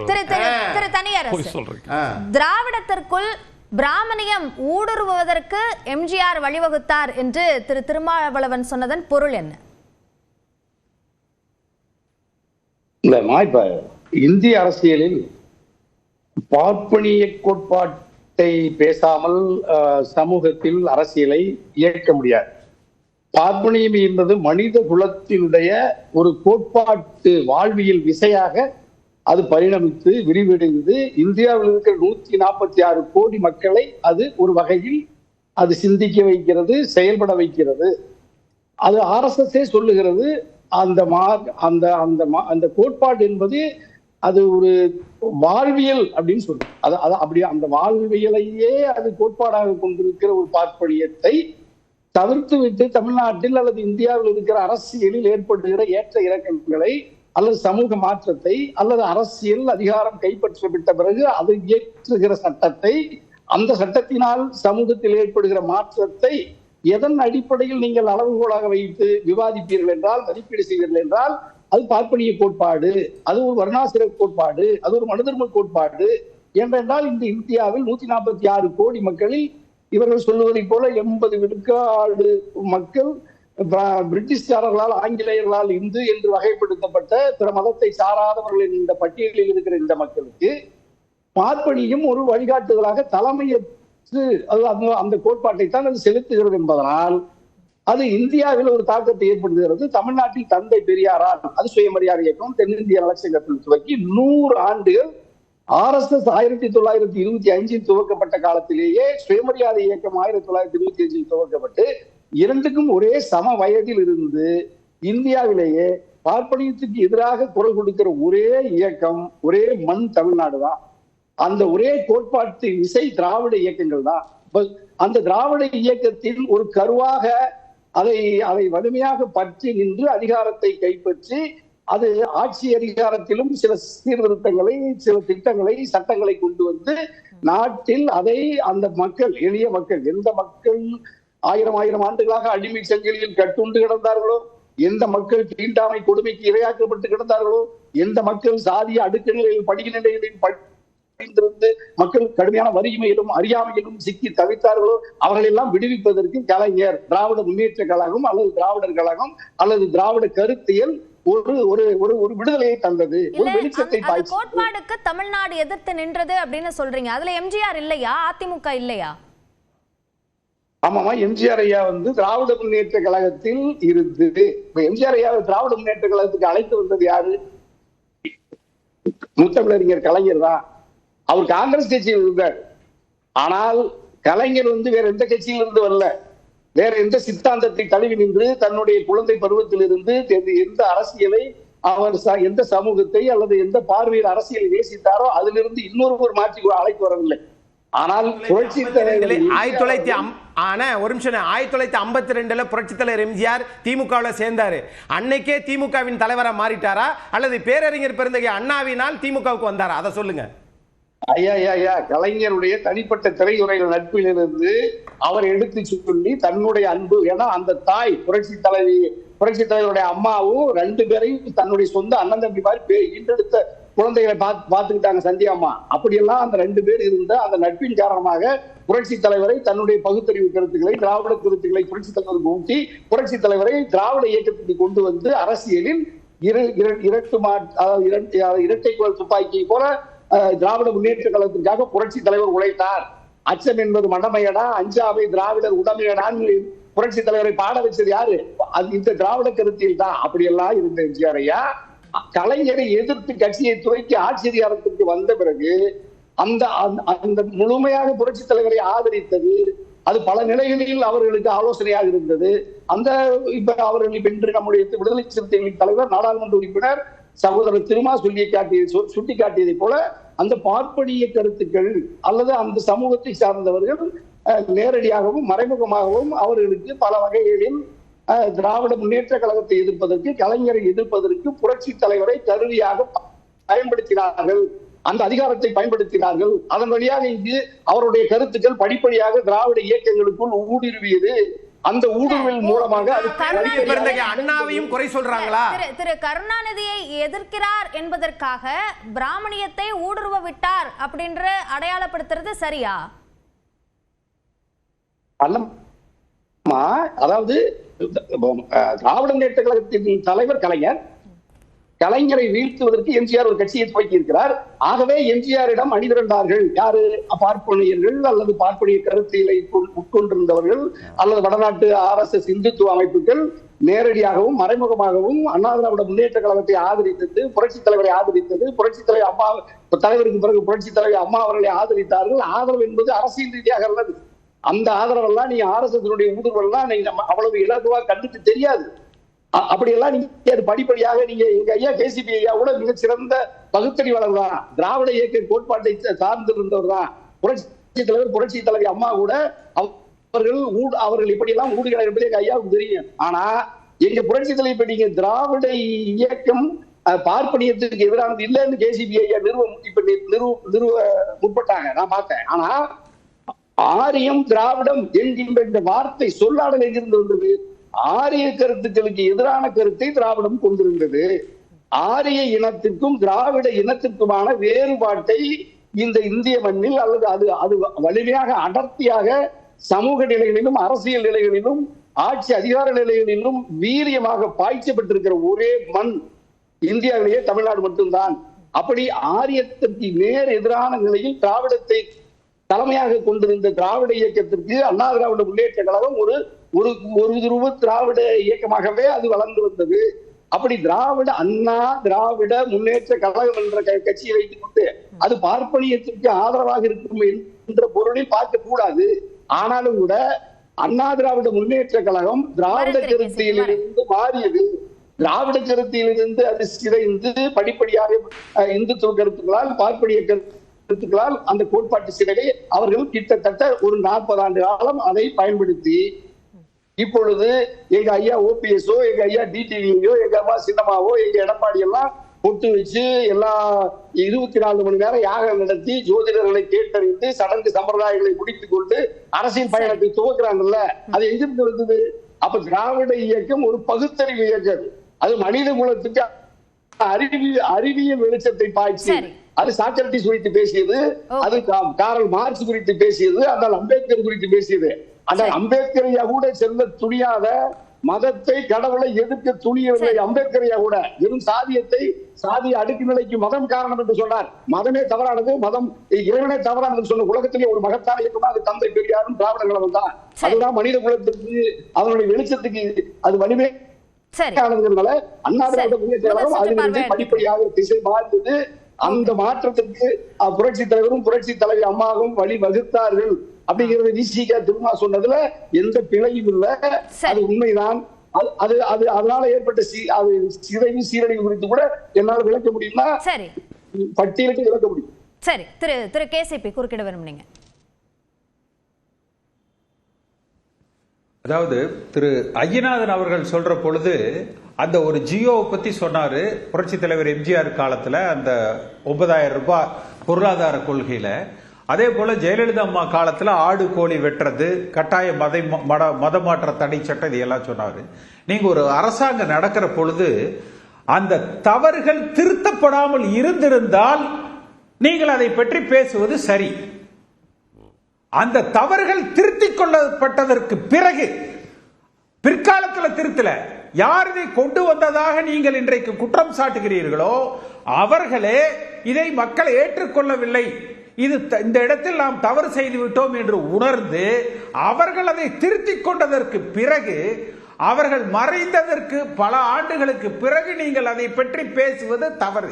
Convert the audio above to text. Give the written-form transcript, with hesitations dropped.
திரு தனியரசு, திராவிடத்திற்குள் பிராமணியம் ஊடுருவதற்கு எம்ஜிஆர் வழிவகுத்தார் என்று திரு திருமாவளவன் சொன்னதன் பொருள் என்ன? இப்ப இந்திய அரசியலில் பார்ப்பனிய கோட்பாட்டை பேசாமல் சமூகத்தில் அரசியலை இயக்க முடியாது. பார்ப்பனியம் என்பது மனித குலத்தினுடைய ஒரு கோட்பாட்டு வாழ்வியல் விசையாக அது பரிணமித்து விரிவடைந்து இந்தியாவில் இருக்கிற 146 கோடி மக்களை அது ஒரு வகையில் அது சிந்திக்க வைக்கிறது, செயல்பட வைக்கிறது. அது RSS சொல்லுகிறது. அந்த கோட்பாடு என்பது அது ஒரு வாழ்வியல் அப்படின்னு சொல்லுது. அப்படி அந்த வாழ்வியலையே அது கோட்பாடாக கொண்டிருக்கிற ஒரு பார்ப்பனியத்தை தவிர்த்து விட்டு தமிழ்நாட்டில் அல்லது இந்தியாவில் இருக்கிற அரசியலில் ஏற்படுகிற ஏற்ற இறக்கங்களை அல்லது சமூக மாற்றத்தை அல்லது அரசியல் அதிகாரம் கைப்பற்றப்பட்ட பிறகு அதை இயற்றுகிற சட்டத்தை, அந்த சட்டத்தினால் சமூகத்தில் ஏற்படுகிற மாற்றத்தை எதன் அடிப்படையில் நீங்கள் அளவுகோலாக வைத்து விவாதிப்பீர்கள் என்றால், மதிப்பீடு செய்வீர்கள் என்றால், அது பார்ப்பனிய கோட்பாடு, அது ஒரு வர்ணாசிர கோட்பாடு, அது ஒரு மனுதர்ம கோட்பாடு என்றால் இந்த இந்தியாவில் 146 கோடி மக்களில் இவர்கள் சொல்லுவதை போல 80 விழுக்காடு மக்கள் பிரிட்டிஷ்காரர்களால் ஆங்கிலேயர்களால் இந்து என்று வகைப்படுத்தப்பட்ட பிற மதத்தை சாராதவர்கள் இந்த பட்டியலில் இருக்கிற இந்த மக்களுக்கு பார்ப்பனியும் ஒரு வழிகாட்டுதலாக தலைமையேற்று அந்த கோட்பாட்டை தான் அது செலுத்துகிறது என்பதனால் அது இந்தியாவில் ஒரு தாக்கத்தை ஏற்படுத்துகிறது. தமிழ்நாட்டில் தந்தை பெரியாரால் அது சுயமரியாதை இயக்கம் தென்னிந்திய நலச்சங்கத்தில் துவக்கி 100 ஆண்டுகள் RSS 1925 துவக்கப்பட்ட காலத்திலேயே சுயமரியாதை இயக்கம் 1925 துவக்கப்பட்டு இரண்டுக்கும் ஒரே சம வயதில் இருந்து இந்தியாவிலேயே பார்ப்பனியத்துக்கு எதிராக குரல் கொடுக்கிற ஒரே இயக்கம், ஒரே மண் தமிழ்நாடு தான். அந்த ஒரே கோட்பாட்டு இசை திராவிட இயக்கங்கள் தான். அந்த திராவிட இயக்கத்தில் ஒரு கருவாக அதை வலிமையாக பற்றி நின்று அதிகாரத்தை கைப்பற்றி அது ஆட்சி அதிகாரத்திலும் சில சீர்திருத்தங்களை, சில திட்டங்களை, சட்டங்களை கொண்டு வந்து நாட்டில் அதை அந்த மக்கள், எளிய மக்கள், எந்த மக்கள் 1000 ஆண்டுகளாக அடிமை சங்கிலியில் கட்டுண்டு கிடந்தார்களோ, எந்த மக்கள் தீண்டாமை கொடுமைக்கு இரையாக்கப்பட்டு கிடந்தார்களோ, எந்த மக்கள் சாதிய அடுக்குநிலையில் படிக்க நிலைகளில் படித்திருந்து மக்கள் கடுமையான வறுமையிலும் அறியாமையிலும் சிக்கி தவித்தார்களோ அவர்கள் எல்லாம் விடுவிப்பதற்கு கலைஞர், திராவிட முன்னேற்ற கழகம் அல்லது திராவிடர் கழகம் அல்லது திராவிட கருத்தியல் ஒரு விடுதலையை தந்தது, ஒரு வெளிச்சத்தை பாய்ச்சி. கோட்பாடுக்கு தமிழ்நாடு எதிர்த்து நின்றது அப்படின்னு சொல்றீங்க. அதுல எம்ஜிஆர் இல்லையா? அதிமுக இல்லையா? ஆமாமா, எம்ஜிஆர் ஐயா திராவிட முன்னேற்ற கழகத்தில் இருந்தது. இப்ப எம்ஜிஆர் ஐயா திராவிட முன்னேற்ற கழகத்துக்கு அழைத்து வந்தது யாரு? முத்தமிழறிஞர் கலைஞர் தான். அவர் காங்கிரஸ் கட்சியில் இருந்தார். ஆனால் கலைஞர் வேற எந்த கட்சியில் இருந்து வரல, வேற எந்த சித்தாந்தத்தை தழுவி நின்று தன்னுடைய குழந்தை பருவத்தில் இருந்து எந்த அரசியலை அவர் எந்த சமூகத்தை அல்லது எந்த பார்வையில் அரசியலை நேசித்தாரோ அதிலிருந்து இன்னொரு மாற்றி அழைத்து வரவில்லை. ஆனால் புரட்சி தலைவர் 1952 புரட்சி தலைவர் எம்ஜிஆர் திமுகவில் சேர்ந்தாரு. அன்னைக்கே திமுகவின் தலைவரா மாறிட்டாரா அல்லது பேரறிஞர் பெருந்தகை அண்ணாவினால் திமுகவுக்கு வந்தாரா? அதை சொல்லுங்க. ஐயா, கலைஞருடைய தனிப்பட்ட திரையுறைகள் நட்பிலிருந்து அவர் எடுத்து சொல்லி தன்னுடைய அன்பு, ஏன்னா அந்த தாய் புரட்சி தலைவருடைய அம்மாவும் 2 பேரையும் தன்னுடைய சொந்த அண்ணன் தம்பி மாதிரி ஈண்டெடுத்த குழந்தைகளை பார்த்துக்கிட்டாங்க சந்தியா அம்மா. அப்படியெல்லாம் அந்த 2 பேர் இருந்த அந்த நட்பின் காரணமாக புரட்சி தலைவரை தன்னுடைய பகுத்தறிவு கருத்துக்களை, திராவிட கருத்துக்களை புரட்சி தலைவருக்கு ஊட்டி புரட்சி தலைவரை திராவிட இயக்கத்துக்கு கொண்டு வந்து அரசியலில் இரட்டை குழல் துப்பாக்கியை போல திராவிட முன்னேற்ற கழகத்திற்காக புரட்சி தலைவர் உழைத்தார். அச்சம் என்பது மடமையடா, அஞ்சாவை திராவிடர் உடமையடான்னு புரட்சி தலைவரை பாட வச்சது யாரு? இந்த திராவிட கருத்தியில் தான். அப்படியெல்லாம் இருந்த எம்ஜிஆர் ஐயா கலைஞரை எதிர்த்து கட்சியை துவக்கி ஆட்சி அதிகாரத்திற்கு வந்த பிறகு அந்த முழுமையாக புரட்சி தலைவரை ஆதரித்தது, அது பல நிலைகளில் அவர்களுக்கு ஆலோசனையாக இருந்தது. இப்ப அவர்கள் இன்று நம்முடைய விடுதலை சிறுத்தைகளின் தலைவர், நாடாளுமன்ற உறுப்பினர் சகோதரர் திருமா சுட்டி காட்டியதை போல அந்த பார்ப்பனிய கருத்துக்கள் அல்லது அந்த சமூகத்தை சார்ந்தவர்கள் நேரடியாகவும் மறைமுகமாகவும் அவர்களுக்கு பல வகைகளில் திராவிட முன்னேற்ற கழகத்தை எதிர்ப்பதற்கு, கலைஞரை எதிர்ப்பதற்கு புரட்சி தலைவரை கருவியாக பயன்படுத்தினார்கள், அந்த அதிகாரத்தை பயன்படுத்தினார்கள். அதன் வழியாக இங்கு அவருடைய கருத்துக்கள் படிப்படியாக திராவிட இயக்கங்களுக்குள் ஊடுருவியது. அந்த ஊடுருவல் மூலமாக அண்ணாவையும் குறை சொல்றாங்களா? திரு கருணாநிதியை எதிர்க்கிறார் என்பதற்காக பிராமணியத்தை ஊடுருவ விட்டார் அப்படின்ற அடையாளப்படுத்துறது சரியா? அதாவது திராவிட முன்னேற்ற கழகத்தின் தலைவர் கலைஞரை வீழ்த்துவதற்கு எம்ஜிஆர் ஒரு கட்சியை துவக்கி இருக்கிறார். ஆகவே எம்ஜிஆரிடம் அணிதிரண்டார்கள் யாரு? பார்ப்பனியர்கள் அல்லது பார்ப்பனிய கருத்தியலை உட்கொண்டிருந்தவர்கள் அல்லது வடநாட்டு RSS இந்துத்துவ அமைப்புகள் நேரடியாகவும் மறைமுகமாகவும் அண்ணா திராவிட முன்னேற்ற கழகத்தை ஆதரித்தது, புரட்சி தலைவரை ஆதரித்தது, புரட்சி தலைவர் அம்மா தலைவருக்கு பிறகு புரட்சி தலைவர் அம்மா அவர்களை ஆதரித்தார்கள். ஆதரவு என்பது அரசியல் ரீதியாக அல்லது அந்த ஆதரவெல்லாம் நீங்க RSS ஊடுருவெல்லாம் நீங்க அவ்வளவு இலகுவா கண்டுட்டு தெரியாது. அப்படியெல்லாம் நீங்க படிப்படியாக நீங்க எங்க ஐயா KCP ஐயா கூட மிகச்சிறந்த பகுத்தறிவாளர் தான், திராவிட இயக்க கோட்பாட்டை சார்ந்திருந்தவர் தான். புரட்சி தலைவர் புரட்சி தலைவர் அம்மா கூட அவர்கள் இப்படியெல்லாம் ஊடுகிறார் என்பது எங்க ஐயாவுக்கு தெரியும். ஆனா எங்க புரட்சி தலைவர் இப்ப நீங்க திராவிட இயக்கம் பார்ப்பனியத்துக்கு எதிரானது இல்லைன்னு KCP ஐயா நிறுவ முற்பட்டாங்க, நான் பார்த்தேன். ஆனா ஆரியம் திராவிடம் என்கின்ற இந்த வார்த்தை சொல்லாடல் எங்கிருந்து வந்தது? ஆரிய கருத்துக்களுக்கு எதிரான கருத்தை திராவிடம் கொண்டிருந்தது. ஆரிய இனத்திற்கும் திராவிட இனத்திற்குமான வேறுபாட்டை இந்த இந்திய மண்ணில் அல்லது அது வலிமையாக அடர்த்தியாக சமூக நிலைகளிலும் அரசியல் நிலைகளிலும் ஆட்சி அதிகார நிலைகளிலும் வீரியமாக பாய்ச்சப்பட்டிருக்கிற ஒரே மண் இந்தியாவிலேயே தமிழ்நாடு மட்டும்தான். அப்படி ஆரியத்திற்கு நேர் எதிரான நிலையில் திராவிடத்தை தலைமையாக கொண்டிருந்த திராவிட இயக்கத்திற்கு அண்ணா திராவிட முன்னேற்ற கழகம் ஒரு துருவ திராவிட இயக்கமாகவே அது வளர்ந்து வந்தது. அப்படி அண்ணா திராவிட முன்னேற்ற கழகம் என்ற கட்சியை வைத்துக் கொண்டு அது பார்ப்பனியத்திற்கு ஆதரவாக இருக்கும் என்ற பொருளில் பார்க்க கூடாது. ஆனாலும் கூட அண்ணா திராவிட முன்னேற்ற கழகம் திராவிட கருத்தியிலிருந்து மாறியது. திராவிட கருத்தியிலிருந்து அது சிதைந்து படிப்படியாக இந்துத்துவ கருத்துக்களால் பார்ப்பனிய கருத்துக்களால் அந்த கோட்பாட்டு சிறையை அவர்கள் கிட்டத்தட்ட ஒரு 40 ஆண்டு காலம் அதை பயன்படுத்தி இப்பொழுது எங்க ஐயா OPSஓ எங்க ஐயா DTVயோ எங்க அம்மா சின்னமாவோ எங்க எடப்பாடி எல்லாம் பொட்டு வச்சு எல்லா 24 மணி நேரம் யாகம் நடத்தி ஜோதிடர்களை கேட்டறிந்து சடங்கு சம்பிரதாயங்களை முடித்துக் கொண்டு அரசியல் பயணத்தை துவக்கிறாங்கல்ல, அது எங்கிருந்து வந்தது? அப்ப திராவிட இயக்கம் ஒரு பகுத்தறிவு இயக்கம். அது மனித குலத்துக்கு அறிவியல் வெளிச்சத்தை பாய்ச்சி அது சாக்ரட்டிஸ் குறித்து பேசியது, அது காரல் மார்க்ஸ் குறித்து பேசியது, ஆனால் அம்பேத்கர் குறித்து பேசியது. ஆனால் அம்பேத்கரையா கூட செல்ல துணியாத மதத்தை கடவுளை எதிர்க்க துணியவில்லை. அம்பேத்கரையா கூட வெறும் சாதிய அடுக்கு நிலைக்கு மதம் காரணம் என்று சொன்னார். மதமே தவறானது, மதம் இறைவனே தவறானது சொன்ன உலகத்திலே ஒரு மகத்தான இயக்கமாக தந்தை பெரியாரும் திராவிட கழகம் தான். அதுதான் மனித குலத்திற்கு அதனுடைய வெளிச்சத்துக்கு அது வலிமை அண்ணா திராவிட முன்னேற்ற கழகம் அதிலிருந்து படிப்படியாக திசை மாறியது. அந்த மாற்றத்திற்கு புரட்சி தலைவரும் புரட்சி தலைவி அம்மாவும் வழி வகுத்தார்கள் அப்படிங்கிறது VCK திருமா சொன்னதுல எந்த பிழையும் இல்லை, அது உண்மைதான். அதனால ஏற்பட்ட சிதைவு சீரழிவு குறித்து கூட என்னால் விளக்க முடியும்னா பட்டியலுக்கு விளக்க முடியும். சரி, திரு KCP குறுக்கிட வேணும். நீங்க அதாவது திரு ஐயநாதன் அவர்கள் சொல்ற பொழுது அந்த ஒரு ஜியோவை பத்தி சொன்னாரு. புரட்சி தலைவர் எம்ஜிஆர் காலத்துல அந்த 9000 ரூபாய் பொருளாதார கொள்கையில, அதே போல ஜெயலலிதா அம்மா காலத்துல ஆடு கோழி வெட்டுறது, கட்டாய மத மாற்ற தடை சட்டம், இதெல்லாம் சொன்னாரு. நீங்க ஒரு அரசாங்கம் நடக்கிற பொழுது அந்த தவறுகள் திருத்தப்படாமல் இருந்திருந்தால் நீங்கள் அதை பற்றி பேசுவது சரி. அந்த தவறுகள் திருத்திக் கொள்ளப்பட்டதற்கு பிறகு பிற்காலத்தில் திருத்தல யார் இதை கொண்டு வந்ததாக நீங்கள் இன்றைக்கு குற்றம் சாட்டுகிறீர்களோ அவர்களே இதை மக்கள் ஏற்றுக்கொள்ளவில்லை, இந்த இடத்தில் நாம் தவறு செய்து விட்டோம் என்று உணர்ந்து அவர்கள் அதை திருத்திக் கொண்டதற்கு பிறகு, அவர்கள் மறைந்ததற்கு பல ஆண்டுகளுக்கு பிறகு நீங்கள் அதை பற்றி பேசுவது தவறு.